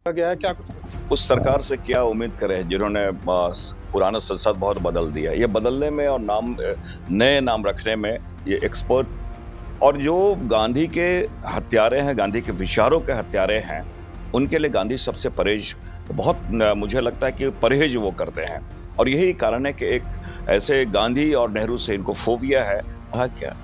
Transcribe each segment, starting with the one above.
गया है क्या कुछ? उस सरकार से क्या उम्मीद करें जिन्होंने पुराना संसद बहुत बदल दिया। ये बदलने में और नए नाम रखने में ये एक्सपर्ट और जो गांधी के हत्यारे हैं, गांधी के विचारों के हत्यारे हैं, उनके लिए गांधी सबसे परहेज बहुत मुझे लगता है कि परहेज वो करते हैं। और यही कारण है कि एक ऐसे गांधी और नेहरू से इनको फोबिया है। हाँ क्या?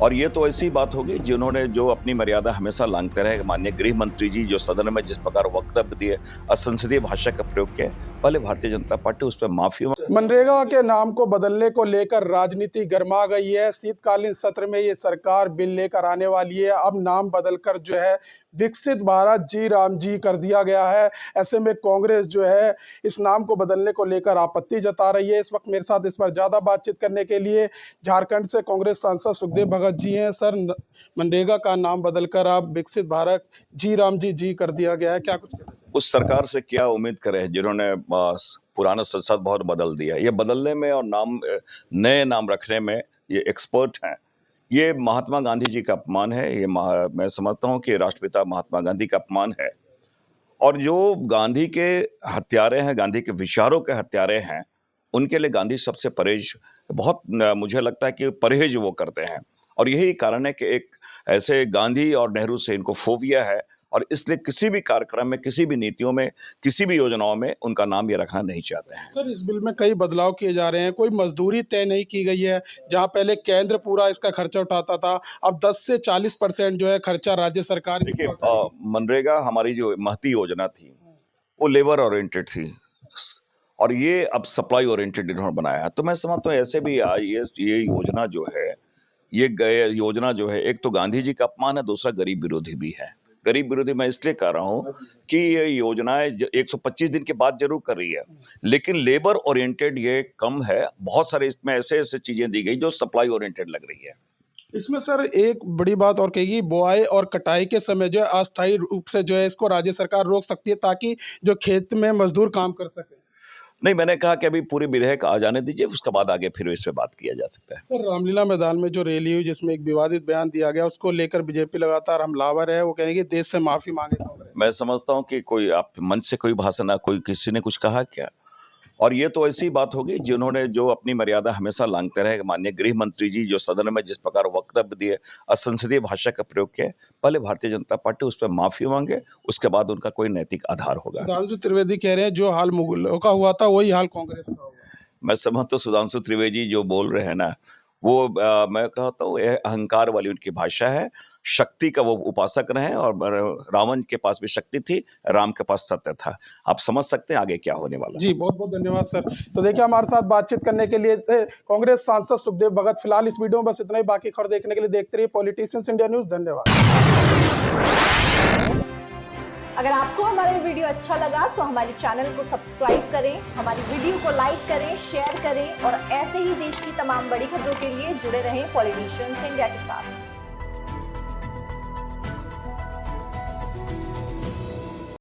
और ये तो ऐसी बात होगी जिन्होंने जो अपनी मर्यादा हमेशा लांघते रहे। माननीय गृह मंत्री जी जो सदन में जिस प्रकार वक्तव्य दिए, असंसदीय भाषा का प्रयोग किया, पहले भारतीय जनता पार्टी उस पर माफी मनरेगा के नाम को बदलने को लेकर राजनीति गर्मा गई है। शीतकालीन सत्र में ये सरकार बिल लेकर आने वाली है। अब नाम बदलकर जो है विकसित भारत जी राम जी कर दिया गया है। ऐसे में कांग्रेस जो है इस नाम को बदलने को लेकर आपत्ति जता रही है। इस वक्त मेरे साथ इस पर ज्यादा बातचीत करने के लिए झारखंड से कांग्रेस सांसद सुखदेव भगत जी हैं। सर, मनरेगा का नाम बदलकर अब विकसित भारत जी राम जी कर दिया गया है, क्या कुछ कहना चाहिए? उस सरकार से क्या उम्मीद करें जिन्होंने पुराना संसद बहुत बदल दिया। ये बदलने में और नए नाम रखने में ये एक्सपर्ट हैं। ये महात्मा गांधी जी का अपमान है। मैं समझता हूँ कि राष्ट्रपिता महात्मा गांधी का अपमान है। और जो गांधी के हत्यारे हैं, गांधी के विचारों के हत्यारे हैं, उनके लिए गांधी सबसे परहेज बहुत मुझे लगता है कि परहेज वो करते हैं। और यही कारण है कि एक ऐसे गांधी और नेहरू से इनको फोबिया है। और इसलिए किसी भी कार्यक्रम में, किसी भी नीतियों में, किसी भी योजनाओं में उनका नाम ये रखना नहीं चाहते हैं। सर, इस बिल में कई बदलाव किए जा रहे हैं। कोई मजदूरी तय नहीं की गई है। जहां पहले केंद्र पूरा इसका खर्चा उठाता था, अब 10 से 40% जो है खर्चा राज्य सरकार देखिए, मनरेगा हमारी जो महती योजना थी वो लेबर ओरिएंटेड थी और ये अब सप्लाई ओरिएंटेड इन्होंने बनाया है। तो मैं समझता हूँ ऐसे भी ये योजना जो है, योजना जो है, एक तो गांधी जी का अपमान है, दूसरा गरीब विरोधी भी है। गरीब विरोधी मैं इसलिए कह रहा हूँ कि ये योजनाएं 125 दिन के बाद जरूर कर रही है, लेकिन लेबर ओरिएंटेड ये कम है। बहुत सारे इसमें ऐसे ऐसे चीजें दी गई जो सप्लाई ओरिएंटेड लग रही है। इसमें सर एक बड़ी बात और कहेगी, बुआई और कटाई के समय जो है अस्थायी रूप से जो है इसको राज्य सरकार रोक सकती है ताकि जो खेत में मजदूर काम कर सके। नहीं, मैंने कहा कि अभी पूरी विधेयक आ जाने दीजिए, उसके बाद आगे फिर इस पे बात किया जा सकता है। सर, रामलीला मैदान में जो रैली हुई जिसमें एक विवादित बयान दिया गया, उसको लेकर बीजेपी लगातार हमलावर है। वो कह रही है कि देश से माफी मांगे कांग्रेस। मैं समझता हूँ कि कोई आप मंच से कोई भाषण ना, कोई किसी ने कुछ कहा क्या? और ये तो ऐसी बात होगी जिन्होंने जो अपनी मर्यादा हमेशा लांघते रहे। माननीय गृह मंत्री जी जो सदन में जिस प्रकार वक्तव्य दिए, असंसदीय भाषा का प्रयोग किया, पहले भारतीय जनता पार्टी उस पर माफी मांगे, उसके बाद उनका कोई नैतिक आधार होगा। सुधांशु त्रिवेदी कह रहे हैं जो हाल मुगलों का हुआ था वही हाल कांग्रेस का होगा। मैं समझता हूँ सुधांशु त्रिवेदी जो बोल रहे हैं ना, वो मैं कहता हूँ यह अहंकार वाली उनकी भाषा है। शक्ति का वो उपासक रहे और रावण के पास भी शक्ति थी, राम के पास सत्य था। आप समझ सकते हैं आगे क्या होने वाला। जी, बहुत बहुत धन्यवाद सर। तो देखिए, हमारे साथ बातचीत करने के लिए थे कांग्रेस सांसद सुखदेव भगत। फिलहाल इस वीडियो में बस इतना ही। बाकी खबर देखने के लिए देखते रहिए पॉलिटिशियंस इंडिया न्यूज। धन्यवाद। अगर आपको हमारा वीडियो अच्छा लगा तो हमारे चैनल को सब्सक्राइब करें, हमारी वीडियो को लाइक करें, शेयर करें और ऐसे ही देश की तमाम बड़ी खबरों के लिए जुड़े रहें पॉलिटिशियंस इंडिया के साथ।